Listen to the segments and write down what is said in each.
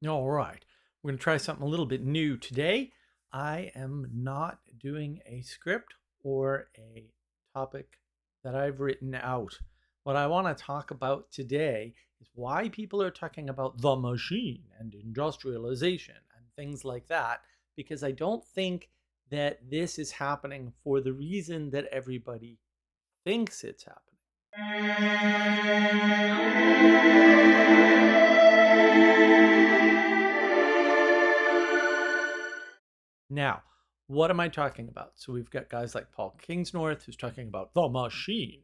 All right. We're going to try something a little bit new today. I am not doing a script or a topic that I've written out. What I want to talk about today is why people are talking about the machine and industrialization and things like that, because I don't think that this is happening for the reason that everybody thinks it's happening. Now, what am I talking about? So we've got guys like Paul Kingsnorth who's talking about the machine.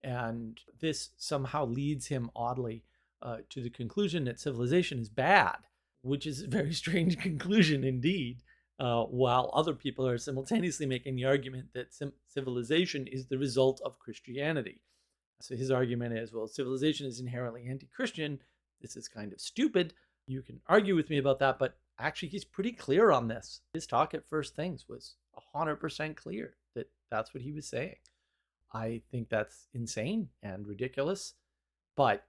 And this somehow leads him oddly to the conclusion that civilization is bad, which is a very strange conclusion indeed, while other people are simultaneously making the argument that civilization is the result of Christianity. So his argument is, well, civilization is inherently anti-Christian. This is kind of stupid. You can argue with me about that, but actually he's pretty clear on this. His talk at First Things was 100% clear that that's what he was saying. I think that's insane and ridiculous. But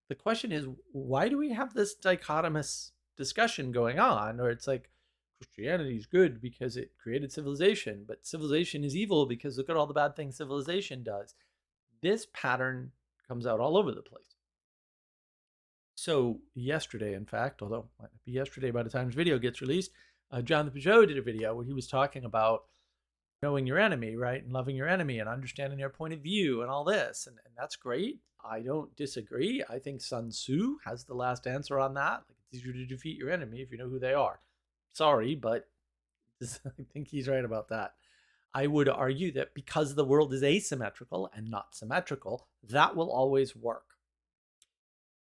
the question is, why do we have this dichotomous discussion going on? Or it's like, Christianity is good because it created civilization, but civilization is evil because look at all the bad things civilization does. This pattern comes out all over the place. So yesterday, in fact, although it might not be yesterday by the time this video gets released, Jonathan Pageau did a video where he was talking about knowing your enemy, right? And loving your enemy and understanding their point of view and all this. And that's great. I don't disagree. I think Sun Tzu has the last answer on that. Like, it's easier to defeat your enemy if you know who they are. Sorry, but I think he's right about that. I would argue that because the world is asymmetrical and not symmetrical, that will always work.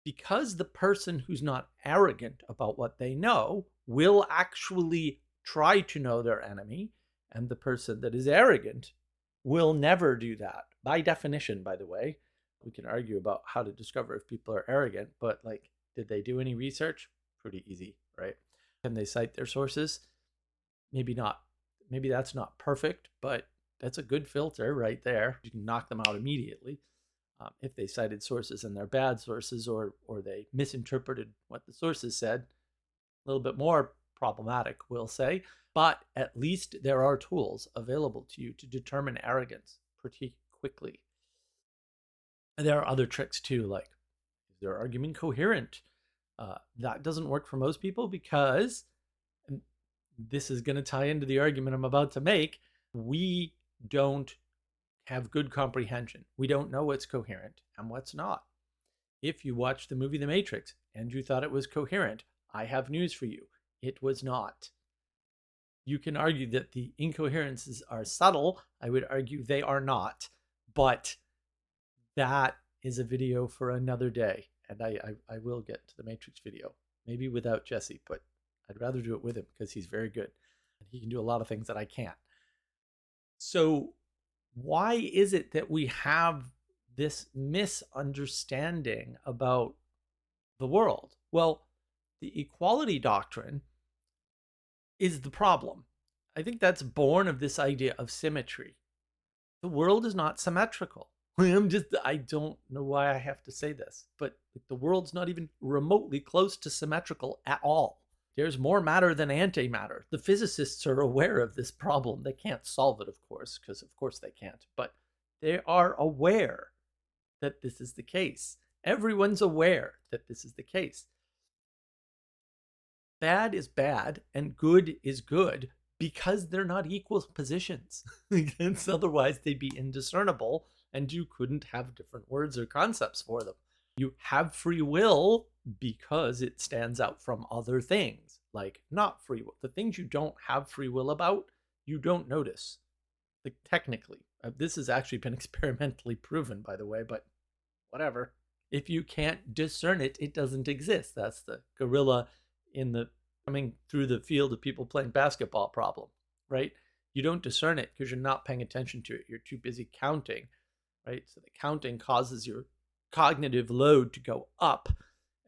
Because the person who's not arrogant about what they know will actually try to know their enemy, and the person that is arrogant will never do that. By definition, by the way, we can argue about how to discover if people are arrogant, but like, did they do any research? Pretty easy, right? Can they cite their sources? Maybe not. Maybe that's not perfect, but that's a good filter right there. You can knock them out immediately. If they cited sources and they're bad sources, or they misinterpreted what the sources said, a little bit more problematic, we'll say. But at least there are tools available to you to determine arrogance pretty quickly. And there are other tricks too, like, is their argument coherent? That doesn't work for most people because, and this is going to tie into the argument I'm about to make, we don't have good comprehension. We don't know what's coherent and what's not. If you watched the movie The Matrix and you thought it was coherent, I have news for you. It was not. You can argue that the incoherences are subtle. I would argue they are not. But that is a video for another day. And I will get to the Matrix video. Maybe without Jesse, but I'd rather do it with him because he's very good. And he can do a lot of things that I can't. So why is it that we have this misunderstanding about the world? Well, the equality doctrine is the problem. I think that's born of this idea of symmetry. The world is not symmetrical. I don't know why I have to say this, but the world's not even remotely close to symmetrical at all. There's more matter than antimatter. The physicists are aware of this problem. They can't solve it, of course, because of course they can't, but they are aware that this is the case. Everyone's aware that this is the case. Bad is bad and good is good because they're not equal positions. Otherwise they'd be indiscernible and you couldn't have different words or concepts for them. You have free will because it stands out from other things, like not free will. The things you don't have free will about, you don't notice. Like, technically, this has actually been experimentally proven, by the way, but whatever. If you can't discern it, it doesn't exist. That's the gorilla in the coming through the field of people playing basketball problem, right? You don't discern it because you're not paying attention to it. You're too busy counting, right? So the counting causes your cognitive load to go up,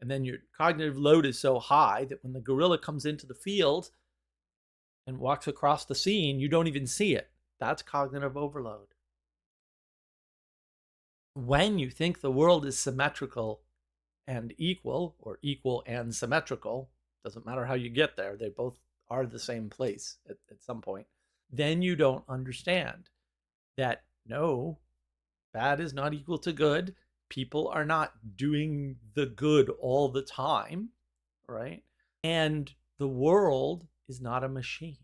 and then your cognitive load is so high that when the gorilla comes into the field and walks across the scene, you don't even see it. That's cognitive overload. When you think the world is symmetrical and equal, or equal and symmetrical, doesn't matter how you get there, they both are the same place at some point, then you don't understand that no, bad is not equal to good. People are not doing the good all the time, right? And the world is not a machine.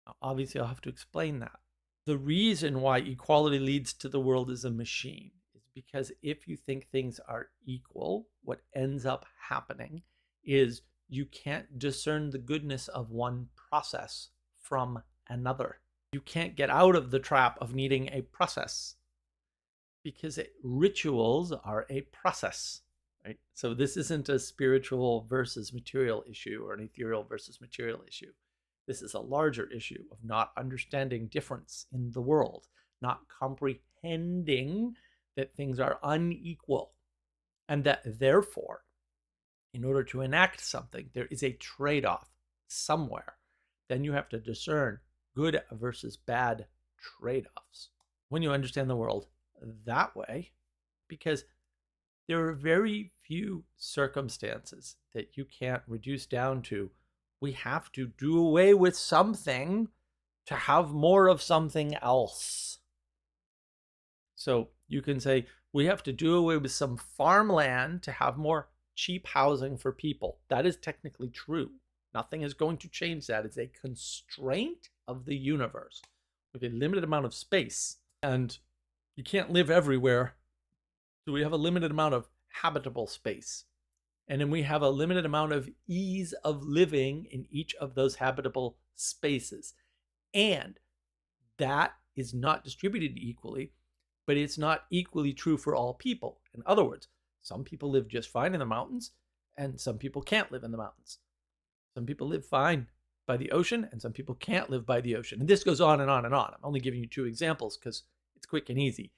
Now, obviously, I'll have to explain that. The reason why equality leads to the world is a machine is because if you think things are equal, what ends up happening is you can't discern the goodness of one process from another. You can't get out of the trap of needing a process because rituals are a process, right? So this isn't a spiritual versus material issue or an ethereal versus material issue. This is a larger issue of not understanding difference in the world, not comprehending that things are unequal, and that therefore, in order to enact something, there is a trade-off somewhere. Then you have to discern good versus bad trade-offs. When you understand the world that way, because there are very few circumstances that you can't reduce down to, we have to do away with something to have more of something else. So you can say, we have to do away with some farmland to have more cheap housing for people. That is technically true. Nothing is going to change that. It's a constraint of the universe with a limited amount of space. And you can't live everywhere. So we have a limited amount of habitable space. And then we have a limited amount of ease of living in each of those habitable spaces. And that is not distributed equally, but it's not equally true for all people. In other words, some people live just fine in the mountains, and some people can't live in the mountains. Some people live fine by the ocean, and some people can't live by the ocean. And this goes on and on and on. I'm only giving you 2 examples because it's quick and easy.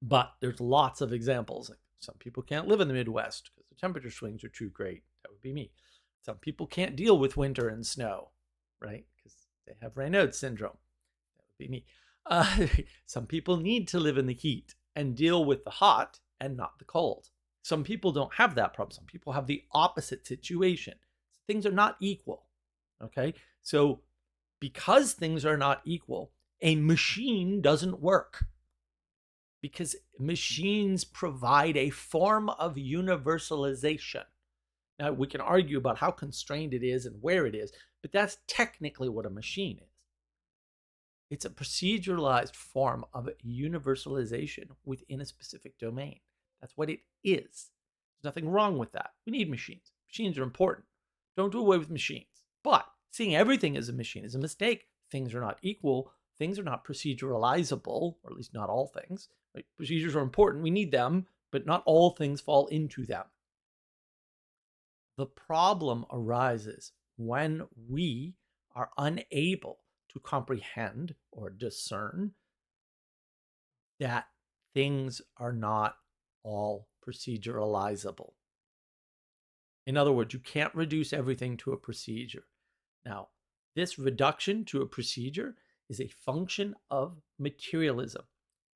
But there's lots of examples. Like some people can't live in the Midwest because the temperature swings are too great. That would be me. Some people can't deal with winter and snow, right? Because they have Raynaud's syndrome. That would be me. Some people need to live in the heat and deal with the hot and not the cold. Some people don't have that problem. Some people have the opposite situation. Things are not equal, okay? So because things are not equal, a machine doesn't work. Because machines provide a form of universalization. Now, we can argue about how constrained it is and where it is, but that's technically what a machine is. It's a proceduralized form of universalization within a specific domain. That's what it is. There's nothing wrong with that. We need machines. Machines are important. Don't do away with machines. But seeing everything as a machine is a mistake. Things are not equal. Things are not proceduralizable, or at least not all things. Right? Procedures are important. We need them, but not all things fall into them. The problem arises when we are unable to comprehend or discern that things are not all proceduralizable. In other words, you can't reduce everything to a procedure. Now, this reduction to a procedure is a function of materialism.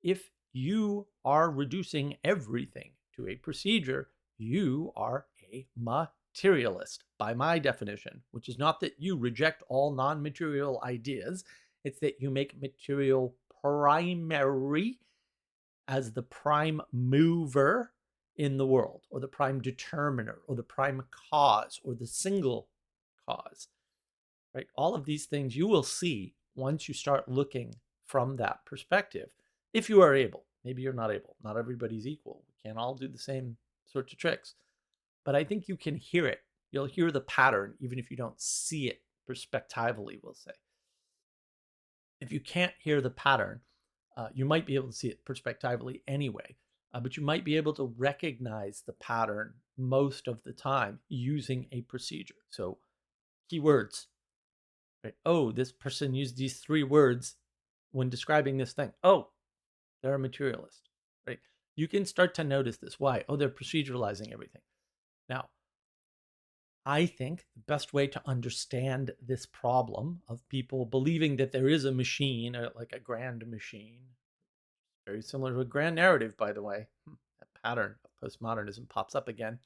If you are reducing everything to a procedure, you are a materialist, by my definition, which is not that you reject all non-material ideas. It's that you make material primary as the prime mover in the world, or the prime determiner, or the prime cause, or the single cause, right? All of these things you will see once you start looking from that perspective, if you are able. Maybe you're not able. Not everybody's equal. We can't all do the same sorts of tricks. But I think you can hear it. You'll hear the pattern, even if you don't see it perspectively, we'll say. If you can't hear the pattern, you might be able to see it perspectively anyway, but you might be able to recognize the pattern most of the time using a procedure. So keywords, right? Oh, this person used these 3 words when describing this thing. Oh, they're a materialist, right? You can start to notice this. Why? Oh, they're proceduralizing everything. Now, I think the best way to understand this problem of people believing that there is a machine, like a grand machine, very similar to a grand narrative, by the way. That pattern of postmodernism pops up again.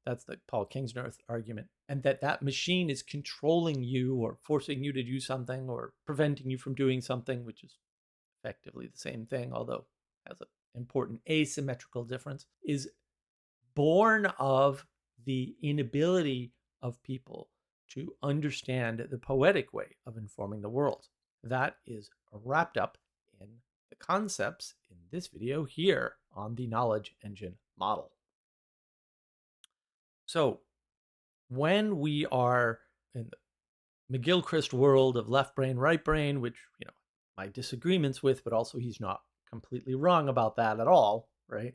That's the Paul Kingsnorth argument. And that machine is controlling you or forcing you to do something or preventing you from doing something, which is effectively the same thing, although has an important asymmetrical difference, is born of the inability of people to understand the poetic way of informing the world. That is wrapped up in the concepts in this video here on the knowledge engine model. So when we are in the McGilchrist world of left brain, right brain, which, my disagreements with, but also he's not completely wrong about that at all, right?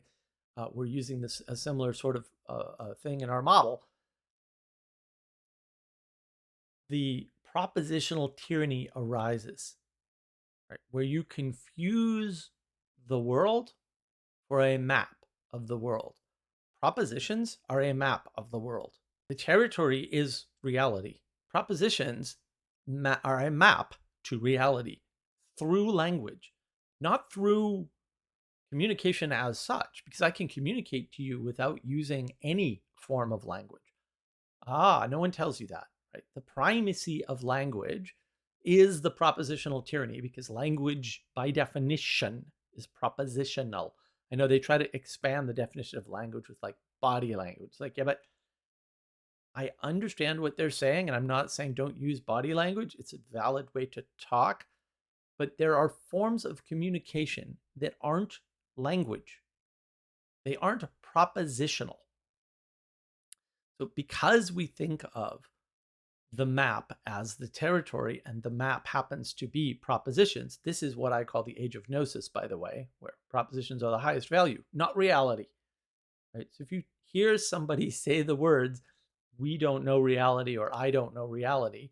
We're using a similar sort of thing in our model. The propositional tyranny arises, right, where you confuse the world for a map of the world. Propositions are a map of the world. The territory is reality. Propositions are a map to reality through language, not through communication as such, because I can communicate to you without using any form of language. No one tells you that, right? The primacy of language is the propositional tyranny, because language by definition is propositional. I know they try to expand the definition of language with like body language. Like, yeah, but I understand what they're saying, and I'm not saying don't use body language. It's a valid way to talk, but there are forms of communication that aren't language. They aren't propositional. So because we think of the map as the territory and the map happens to be propositions, this is what I call the age of gnosis, by the way, where propositions are the highest value, not reality. Right? So if you hear somebody say the words, we don't know reality or I don't know reality,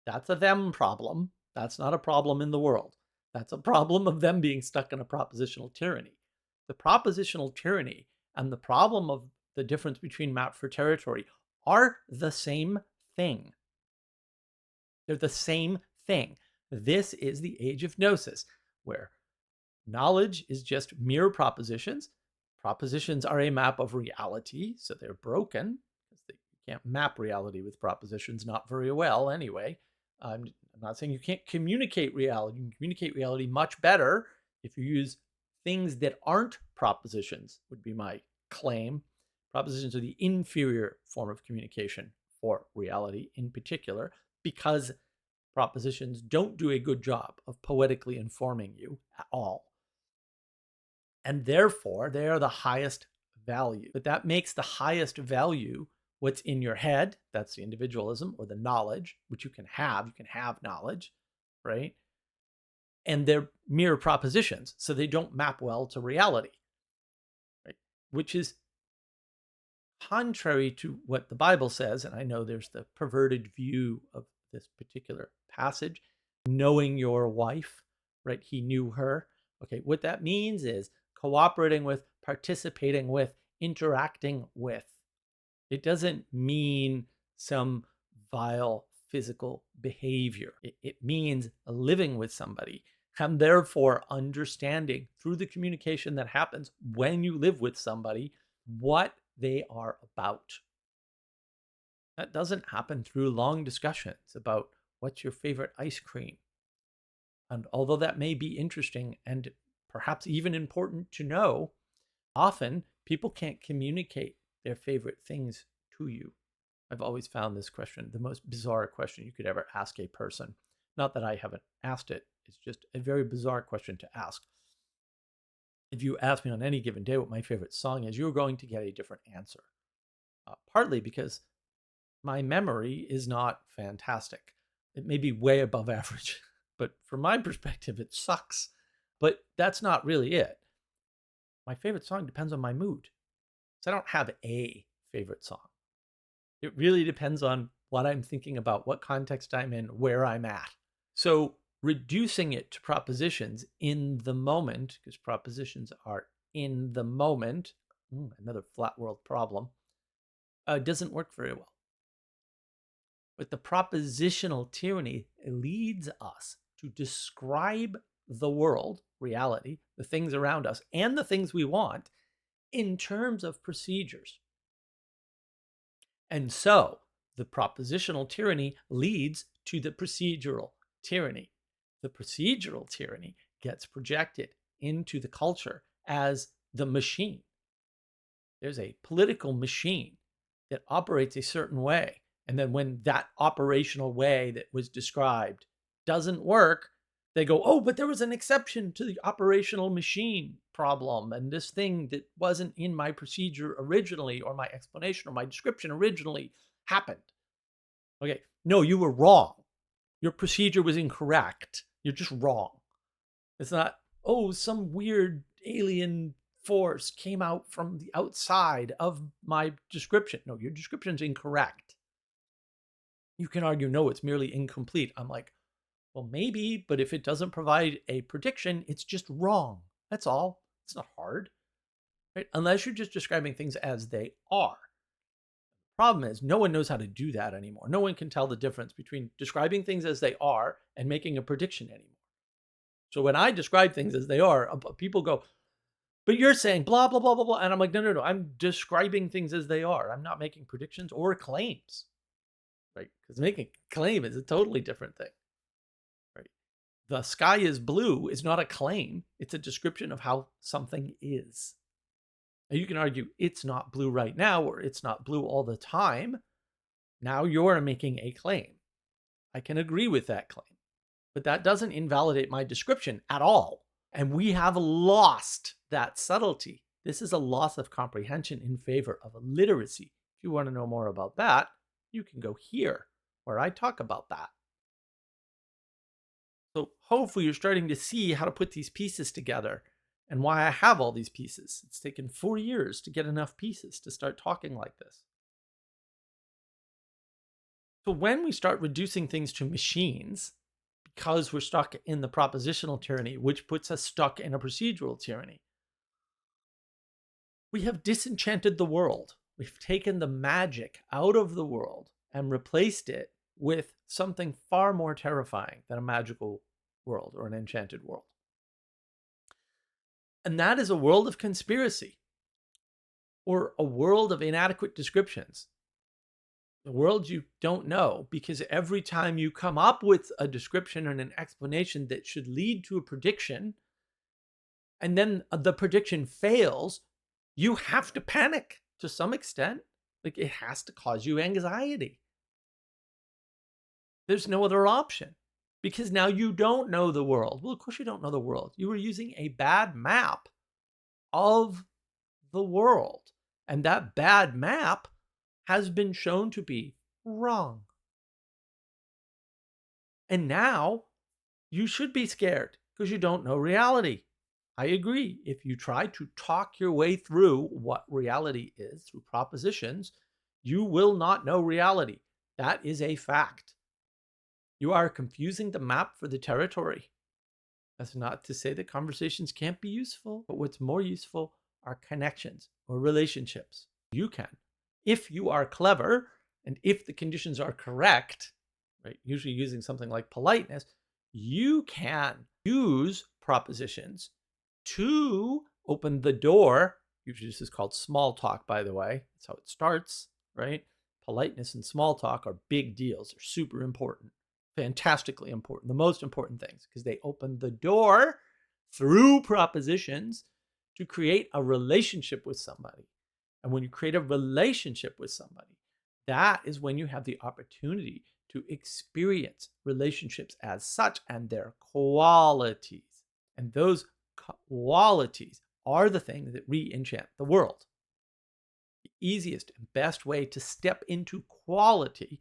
that's a them problem. That's not a problem in the world. That's a problem of them being stuck in a propositional tyranny. The propositional tyranny and the problem of the difference between map for territory are the same thing. They're the same thing. This is the age of gnosis, where knowledge is just mere propositions. Propositions are a map of reality, so they're broken. You can't map reality with propositions, not very well anyway. I'm not saying you can't communicate reality. You can communicate reality much better if you use things that aren't propositions, would be my claim. Propositions are the inferior form of communication for reality in particular, because propositions don't do a good job of poetically informing you at all. And therefore, they are the highest value. But that makes the highest value what's in your head. That's the individualism or the knowledge, which you can have. You can have knowledge, right? And they're mere propositions, so they don't map well to reality, right? Which is contrary to what the Bible says. And I know there's the perverted view of this particular passage, knowing your wife, right? He knew her. Okay, what that means is cooperating with, participating with, interacting with. It doesn't mean some vile physical behavior. It means living with somebody and therefore understanding through the communication that happens when you live with somebody what they are about. That doesn't happen through long discussions about what's your favorite ice cream. And although that may be interesting and perhaps even important to know, often people can't communicate their favorite things to you. I've always found this question the most bizarre question you could ever ask a person. Not that I haven't asked it, it's just a very bizarre question to ask. If you ask me on any given day what my favorite song is, you're going to get a different answer. Partly because my memory is not fantastic. It may be way above average, but from my perspective, it sucks. But that's not really it. My favorite song depends on my mood. So I don't have a favorite song. It really depends on what I'm thinking about, what context I'm in, where I'm at. So reducing it to propositions in the moment, because propositions are in the moment, another flat world problem, doesn't work very well. But the propositional tyranny leads us to describe the world, reality, the things around us, and the things we want in terms of procedures. And so the propositional tyranny leads to the procedural tyranny. The procedural tyranny gets projected into the culture as the machine. There's a political machine that operates a certain way. And then when that operational way that was described doesn't work, they go, oh, but there was an exception to the operational machine problem. And this thing that wasn't in my procedure originally, or my explanation or my description originally happened. Okay, no, you were wrong. Your procedure was incorrect. You're just wrong. It's not, oh, some weird alien force came out from the outside of my description. No, your description's incorrect. You can argue, no, it's merely incomplete. I'm like, well, maybe, but if it doesn't provide a prediction, it's just wrong. That's all. It's not hard, right? Unless you're just describing things as they are. Problem is, no one knows how to do that anymore. No one can tell the difference between describing things as they are and making a prediction anymore. So when I describe things as they are, people go, but you're saying blah, blah, blah, blah, blah. And I'm like, no, no, no. I'm describing things as they are. I'm not making predictions or claims, right? Because making a claim is a totally different thing, right? The sky is blue is not a claim. It's a description of how something is. Now you can argue it's not blue right now, or it's not blue all the time. Now you're making a claim. I can agree with that claim, but that doesn't invalidate my description at all. And we have lost that subtlety. This is a loss of comprehension in favor of literacy. If you want to know more about that, you can go here where I talk about that. So hopefully you're starting to see how to put these pieces together and why I have all these pieces. It's taken 4 years to get enough pieces to start talking like this. So when we start reducing things to machines, because we're stuck in the propositional tyranny, which puts us stuck in a procedural tyranny, we have disenchanted the world. We've taken the magic out of the world and replaced it with something far more terrifying than a magical world or an enchanted world. And that is a world of conspiracy, or a world of inadequate descriptions. The world you don't know, because every time you come up with a description and an explanation that should lead to a prediction, and then the prediction fails, you have to panic to some extent. Like, it has to cause you anxiety. There's no other option, because now you don't know the world. Well, of course you don't know the world. You were using a bad map of the world, and that bad map has been shown to be wrong. And now you should be scared because you don't know reality. I agree. If you try to talk your way through what reality is through propositions, you will not know reality. That is a fact. You are confusing the map for the territory. That's not to say that conversations can't be useful, but what's more useful are connections or relationships. You can, if you are clever and if the conditions are correct, right? Usually using something like politeness, you can use propositions to open the door. Usually this is called small talk, by the way. That's how it starts, right? Politeness and small talk are big deals. They're super important, fantastically important, the most important things, because they open the door through propositions to create a relationship with somebody. And when you create a relationship with somebody, that is when you have the opportunity to experience relationships as such and their qualities. And those qualities are the things that re-enchant the world. The easiest and best way to step into quality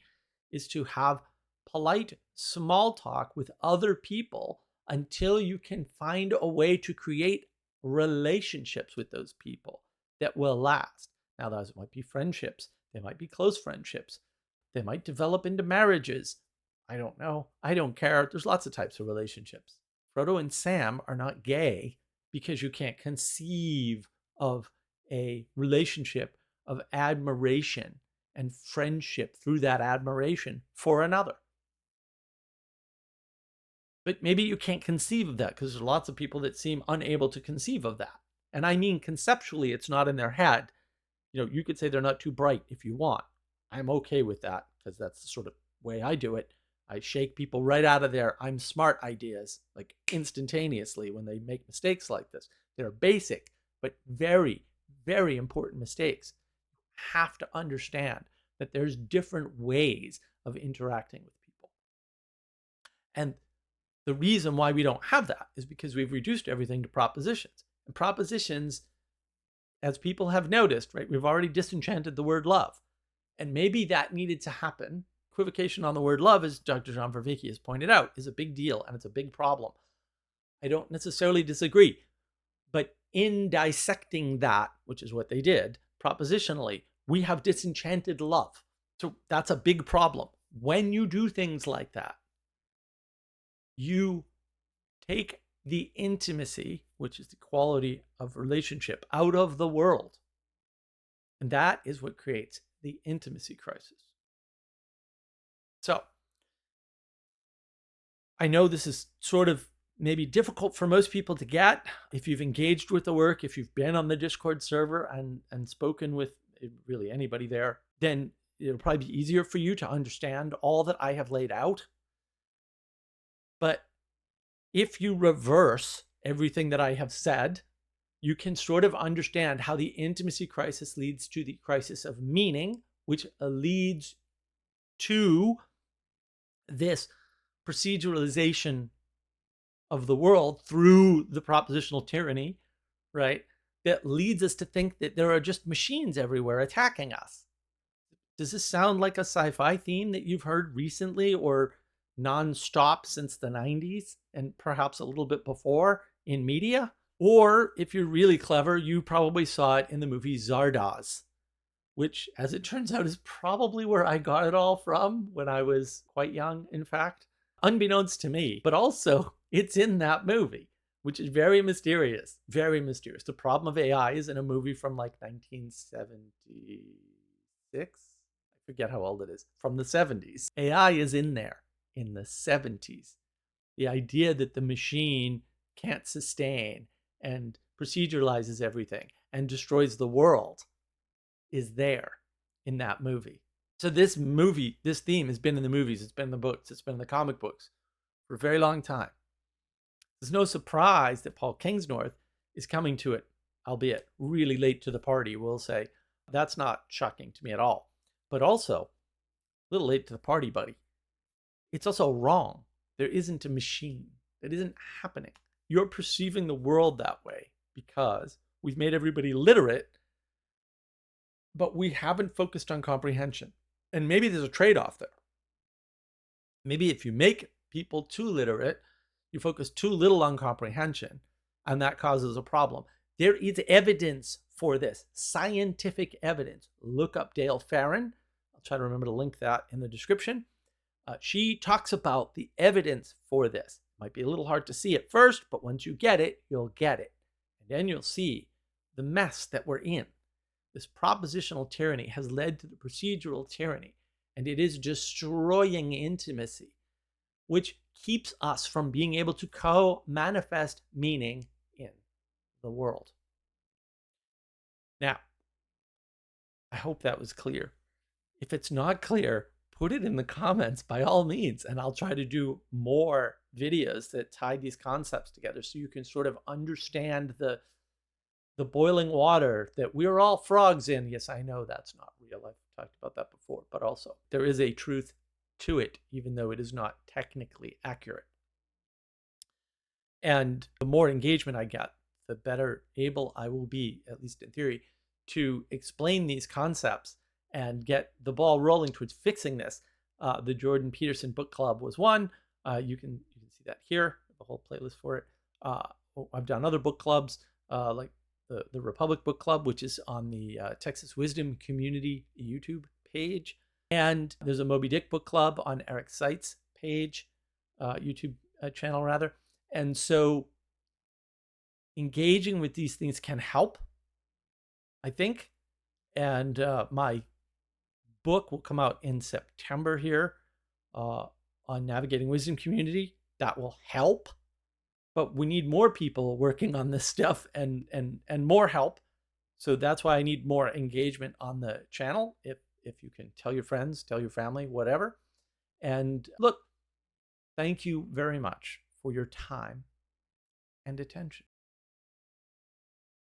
is to have polite small talk with other people until you can find a way to create relationships with those people that will last. Now, those might be friendships. They might be close friendships. They might develop into marriages. I don't know. I don't care. There's lots of types of relationships. Frodo and Sam are not gay because you can't conceive of a relationship of admiration and friendship through that admiration for another. But maybe you can't conceive of that because there's lots of people that seem unable to conceive of that. And I mean, conceptually, it's not in their head. You know, you could say they're not too bright if you want. I'm okay with that because that's the sort of way I do it. I shake people right out of their I'm smart ideas like instantaneously when they make mistakes like this. They're basic, but very, very important mistakes. You have to understand that there's different ways of interacting with people. And the reason why we don't have that is because we've reduced everything to propositions. And propositions, as people have noticed, right, we've already disenchanted the word love. And maybe that needed to happen. Equivocation on the word love, as Dr. Jean Vervaeke has pointed out, is a big deal and it's a big problem. I don't necessarily disagree. But in dissecting that, which is what they did, propositionally, we have disenchanted love. So that's a big problem. When you do things like that, you take the intimacy, which is the quality of relationship, out of the world. And that is what creates the intimacy crisis. So I know this is sort of maybe difficult for most people to get. If you've engaged with the work, if you've been on the Discord server and spoken with really anybody there, then it'll probably be easier for you to understand all that I have laid out. But if you reverse everything that I have said, you can sort of understand how the intimacy crisis leads to the crisis of meaning, which leads to this proceduralization of the world through the propositional tyranny, right? That leads us to think that there are just machines everywhere attacking us. Does this sound like a sci-fi theme that you've heard recently or non-stop since the 90s and perhaps a little bit before in media? Or if you're really clever, you probably saw it in the movie Zardoz, which, as it turns out, is probably where I got it all from when I was quite young, in fact, unbeknownst to me. But also, it's in that movie, which is very mysterious, very mysterious. The Problem of AI is in a movie from like 1976. I forget how old it is, from the 70s. AI is in there in the 70s. The idea that the machine can't sustain and proceduralizes everything and destroys the world is there in that movie. So this movie, this theme has been in the movies, it's been in the books, it's been in the comic books for a very long time. There's no surprise that Paul Kingsnorth is coming to it, albeit really late to the party, we'll say. That's not shocking to me at all. But also, a little late to the party, buddy. It's also wrong. There isn't a machine. That isn't happening. You're perceiving the world that way because we've made everybody literate, but we haven't focused on comprehension. And maybe there's a trade-off there. Maybe if you make people too literate, you focus too little on comprehension, and that causes a problem. There is evidence for this, scientific evidence. Look up Dale Farran. I'll try to remember to link that in the description. She talks about the evidence for this. Might be a little hard to see at first, but once you get it, you'll get it. And then you'll see the mess that we're in. This propositional tyranny has led to the procedural tyranny, and it is destroying intimacy, which keeps us from being able to co-manifest meaning in the world. Now, I hope that was clear. If it's not clear, put it in the comments by all means, and I'll try to do more videos that tie these concepts together so you can sort of understand the boiling water that we're all frogs in. Yes, I know that's not real. I've talked about that before, but also there is a truth to it, even though it is not technically accurate. And the more engagement I get, the better able I will be, at least in theory, to explain these concepts and get the ball rolling towards fixing this. The Jordan Peterson book club was one. You can see that here, the whole playlist for it. I've done other book clubs like the Republic Book Club, which is on the Texas Wisdom Community YouTube page. And there's a Moby Dick book club on Eric Seitz page, YouTube channel rather. And so engaging with these things can help, I think. And my book will come out in September here on Navigating Wisdom Community. That will help. But we need more people working on this stuff and more help. So that's why I need more engagement on the channel. If if you can tell your friends, tell your family, whatever. And look, thank you very much for your time and attention.